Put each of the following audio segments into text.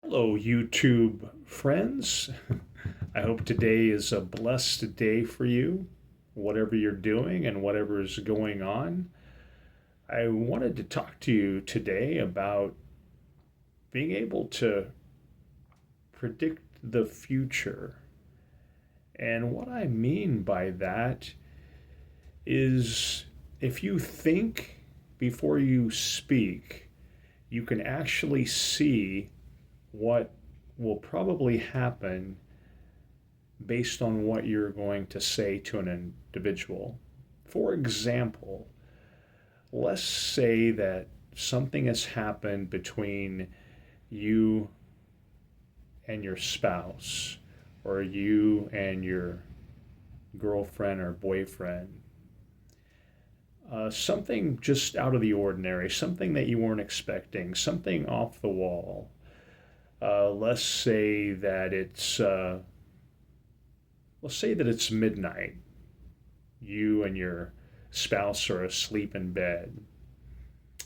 Hello, YouTube friends. I hope today is a blessed day for you, whatever you're doing and whatever is going on. I wanted to talk to you today about being able to predict the future. And what I mean by that is if you think before you speak, you can actually see what will probably happen based on what you're going to say to an individual. For example, let's say that something has happened between you and your spouse, or you and your girlfriend or boyfriend. Something just out of the ordinary, something that you weren't expecting, something off the wall. Let's say that it's midnight. You and your spouse are asleep in bed.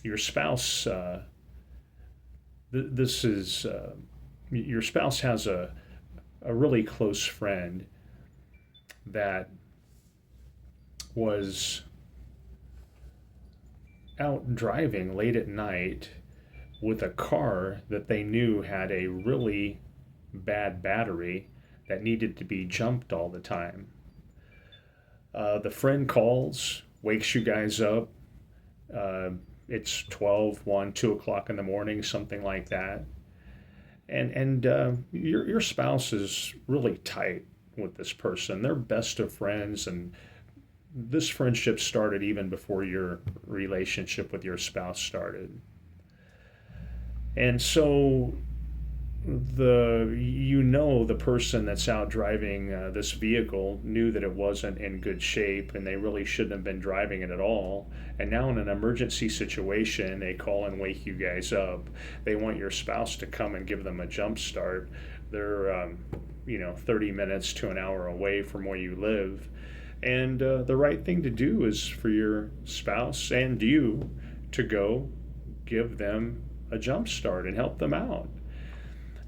Your spouse, this is your spouse has a really close friend that was out driving late at night with a car that they knew had a really bad battery that needed to be jumped all the time. The friend calls, wakes you guys up. Uh, it's 12, 1, 2 o'clock in the morning, something like that. And your spouse is really tight with this person. They're best of friends, and this friendship started even before your relationship with your spouse started. And so the person that's out driving this vehicle knew that it wasn't in good shape and they really shouldn't have been driving it at all, and now in an emergency situation they call and wake you guys up. They want your spouse to come and give them a jump start. They're 30 minutes to an hour away from where you live, and the right thing to do is for your spouse and you to go give them a jump start and help them out.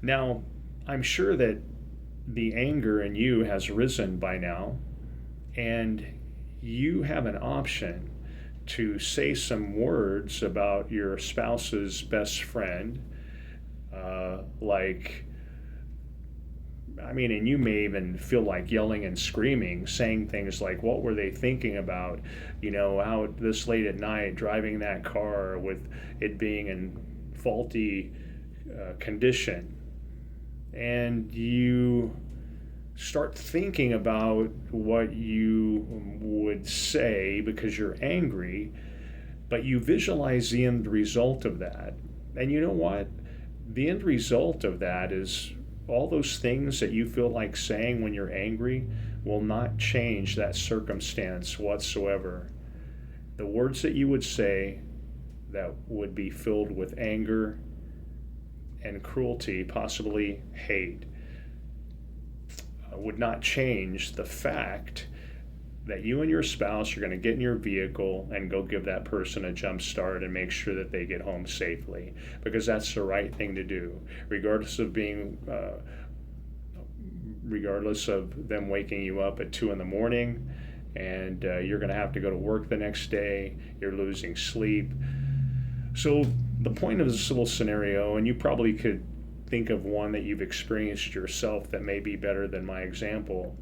Now, I'm sure that the anger in you has risen by now, and you have an option to say some words about your spouse's best friend, like, and you may even feel like yelling and screaming, saying things like, what were they thinking about, out this late at night driving that car with it being in faulty condition? And you start thinking about what you would say because you're angry, but you visualize the end result of that. And you know what? The end result of that is all those things that you feel like saying when you're angry will not change that circumstance whatsoever. The words that you would say that would be filled with anger and cruelty, possibly hate, would not change the fact that you and your spouse are going to get in your vehicle and go give that person a jump start and make sure that they get home safely, because that's the right thing to do, regardless of them waking you up at 2 in the morning, and you're going to have to go to work the next day. You're losing sleep. So the point of this little scenario, and you probably could think of one that you've experienced yourself that may be better than my example,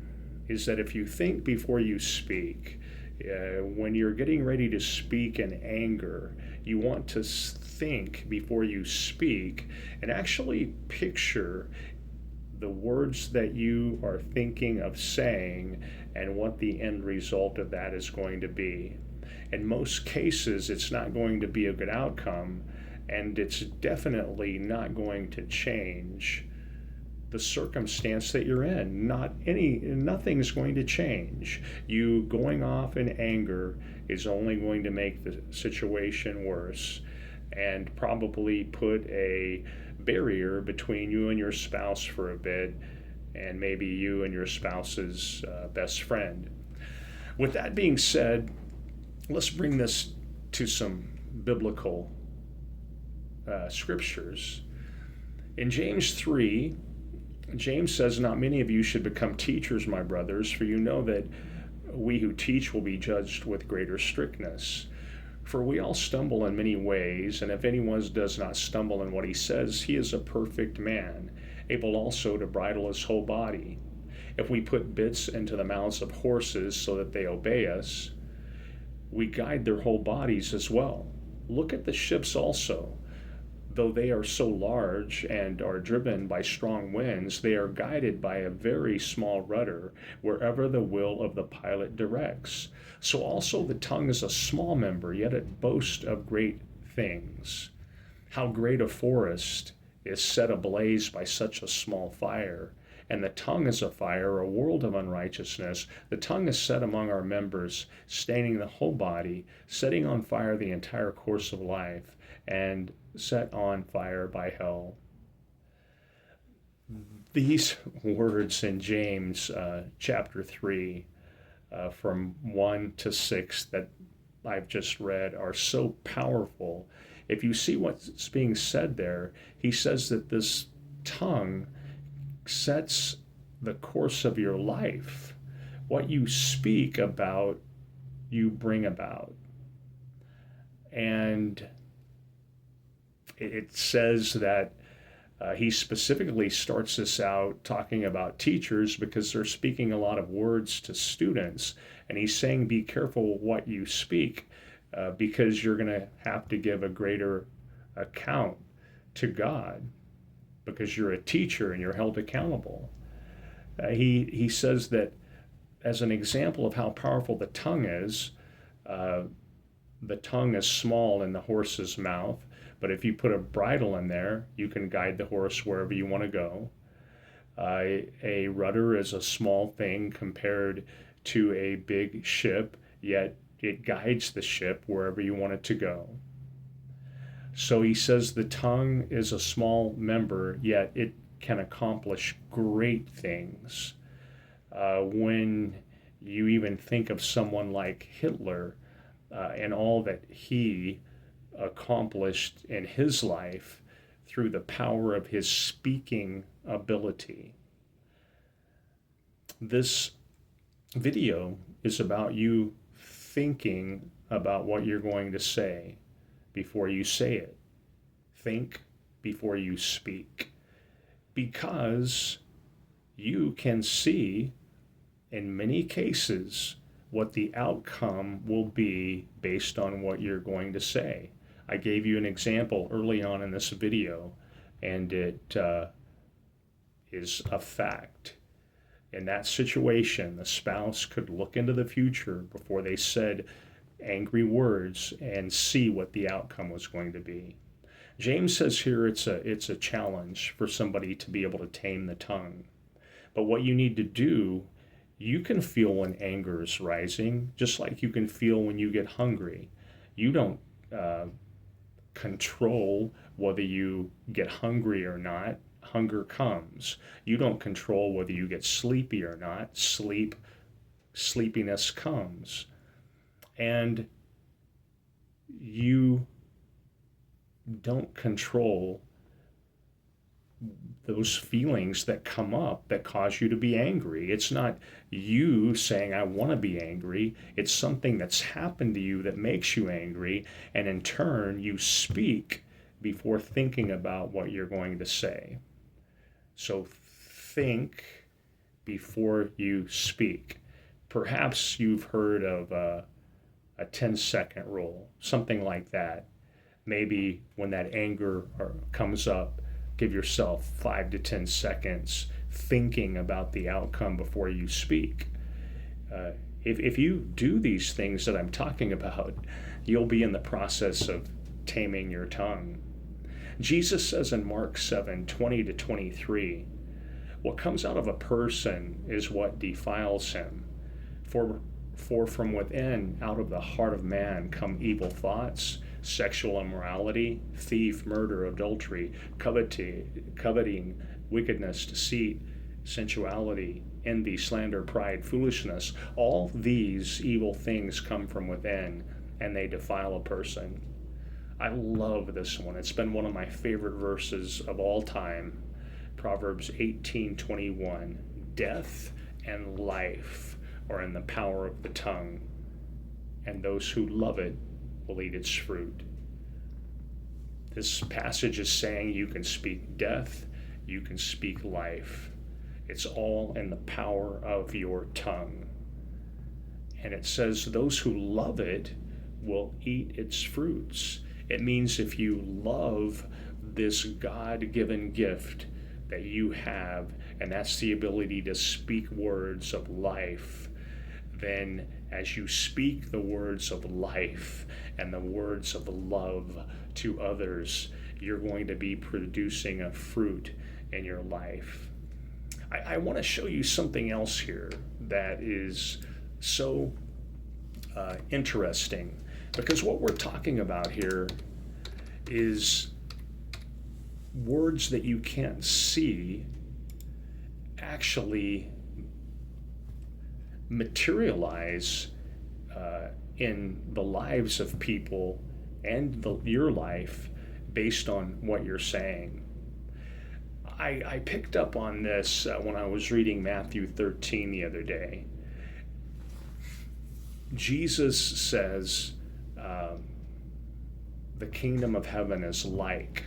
is that if you think before you speak, when you're getting ready to speak in anger, you want to think before you speak and actually picture the words that you are thinking of saying and what the end result of that is going to be. In most cases, it's not going to be a good outcome, and it's definitely not going to change the circumstance that you're in. Nothing's going to change. You going off in anger is only going to make the situation worse and probably put a barrier between you and your spouse for a bit, and maybe you and your spouse's best friend. With that being said, let's bring this to some biblical scriptures. In James 3, James says, "Not many of you should become teachers, my brothers, for you know that we who teach will be judged with greater strictness. For we all stumble in many ways, and if anyone does not stumble in what he says, he is a perfect man, able also to bridle his whole body. If we put bits into the mouths of horses so that they obey us, we guide their whole bodies as well. Look at the ships also. Though they are so large and are driven by strong winds, they are guided by a very small rudder wherever the will of the pilot directs. So also the tongue is a small member, yet it boasts of great things. How great a forest is set ablaze by such a small fire! And the tongue is a fire, a world of unrighteousness. The tongue is set among our members, staining the whole body, setting on fire the entire course of life, and set on fire by hell." These words in James chapter 3, from 1 to 6 that I've just read are so powerful. If you see what's being said there, he says that this tongue sets the course of your life. What you speak about, you bring about. And it says that he specifically starts this out talking about teachers because they're speaking a lot of words to students. And he's saying, be careful what you speak because you're going to have to give a greater account to God because you're a teacher and you're held accountable. He says that as an example of how powerful the tongue is small in the horse's mouth, but if you put a bridle in there, you can guide the horse wherever you want to go. A rudder is a small thing compared to a big ship, yet it guides the ship wherever you want it to go. So he says the tongue is a small member, yet it can accomplish great things. When you even think of someone like Hitler and all that he accomplished in his life through the power of his speaking ability. This video is about you thinking about what you're going to say before you say it. Think before you speak, because you can see in many cases what the outcome will be based on what you're going to say. I gave you an example early on in this video, and it is a fact. In that situation, the spouse could look into the future before they said angry words and see what the outcome was going to be. James says here it's a challenge for somebody to be able to tame the tongue. But what you need to do, you can feel when anger is rising, just like you can feel when you get hungry. You don't control whether you get hungry or not. Hunger comes. You don't control whether you get sleepy or not. Sleepiness comes. And you don't control those feelings that come up that cause you to be angry. It's not you saying, I want to be angry. It's something that's happened to you that makes you angry. And in turn, you speak before thinking about what you're going to say. So think before you speak. Perhaps you've heard of a 10-second rule, something like that. Maybe when that anger comes up, give yourself 5 to 10 seconds thinking about the outcome before you speak. If you do these things that I'm talking about, you'll be in the process of taming your tongue. Jesus says in Mark 7:20 to 23, what comes out of a person is what defiles him. For from within, out of the heart of man, come evil thoughts, sexual immorality, thief, murder, adultery, coveting, wickedness, deceit, sensuality, envy, slander, pride, foolishness. All these evil things come from within, and they defile a person. I love this one. It's been one of my favorite verses of all time. Proverbs 18:21. Death and life are in the power of the tongue, and those who love it will eat its fruit. This passage is saying you can speak death, you can speak life. It's all in the power of your tongue. And it says those who love it will eat its fruits. It means if you love this God-given gift that you have, and that's the ability to speak words of life, then as you speak the words of life and the words of love to others, you're going to be producing a fruit in your life. I want to show you something else here that is so interesting, because what we're talking about here is words that you can't see actually materialize in the lives of people and your life based on what you're saying. I picked up on this when I was reading Matthew 13 the other day. Jesus says the kingdom of heaven is like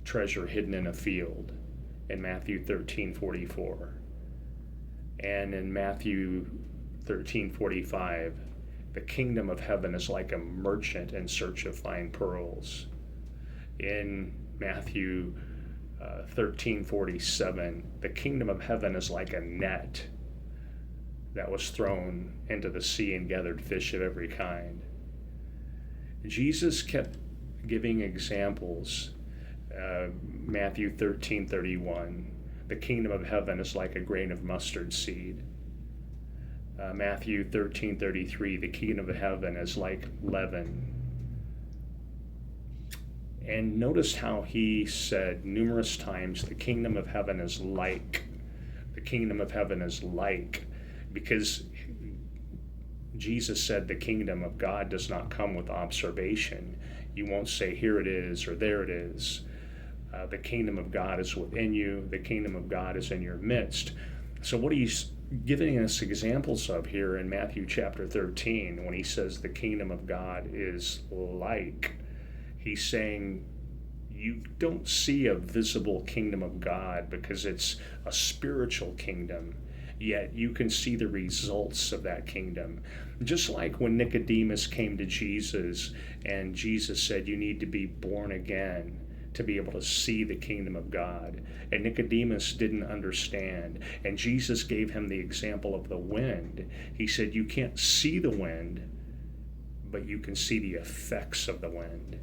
treasure hidden in a field in Matthew 13:44. And in Matthew 13:45, the kingdom of heaven is like a merchant in search of fine pearls. In Matthew 13:47, the kingdom of heaven is like a net that was thrown into the sea and gathered fish of every kind. Jesus kept giving examples. Matthew 13:31, the kingdom of heaven is like a grain of mustard seed. Matthew 13:33, the kingdom of heaven is like leaven. And notice how he said numerous times, the kingdom of heaven is like. The kingdom of heaven is like. Because Jesus said the kingdom of God does not come with observation. You won't say, here it is, or there it is. The kingdom of God is within you. The kingdom of God is in your midst. So what he's giving us examples of here in Matthew chapter 13, when he says the kingdom of God is like, he's saying you don't see a visible kingdom of God because it's a spiritual kingdom, yet you can see the results of that kingdom. Just like when Nicodemus came to Jesus and Jesus said you need to be born again to be able to see the kingdom of God. And Nicodemus didn't understand. And Jesus gave him the example of the wind. He said you can't see the wind, but you can see the effects of the wind.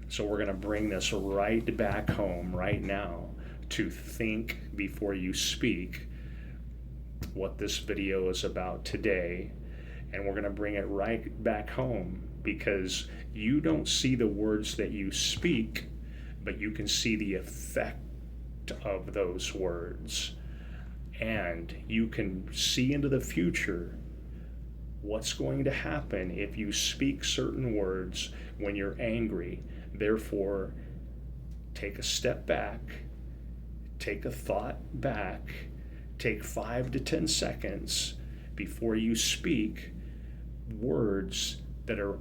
So we're going to bring this right back home right now to think before you speak, what this video is about today. And we're going to bring it right back home because you don't see the words that you speak, but you can see the effect of those words. And you can see into the future what's going to happen if you speak certain words when you're angry. Therefore, take a step back, take a thought back, take 5 to 10 seconds before you speak words that are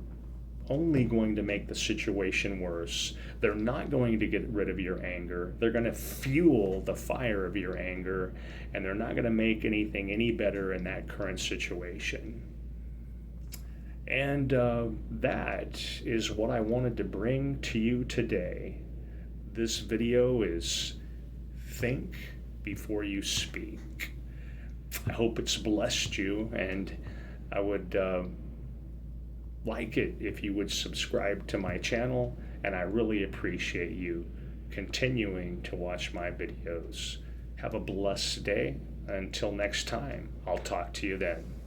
only going to make the situation worse. They're not going to get rid of your anger. They're going to fuel the fire of your anger, and they're not going to make anything any better in that current situation. And that is what I wanted to bring to you today. This video is think before you speak. I hope it's blessed you, and I would like it if you would subscribe to my channel, and I really appreciate you continuing to watch my videos. Have a blessed day. Until next time, I'll talk to you then.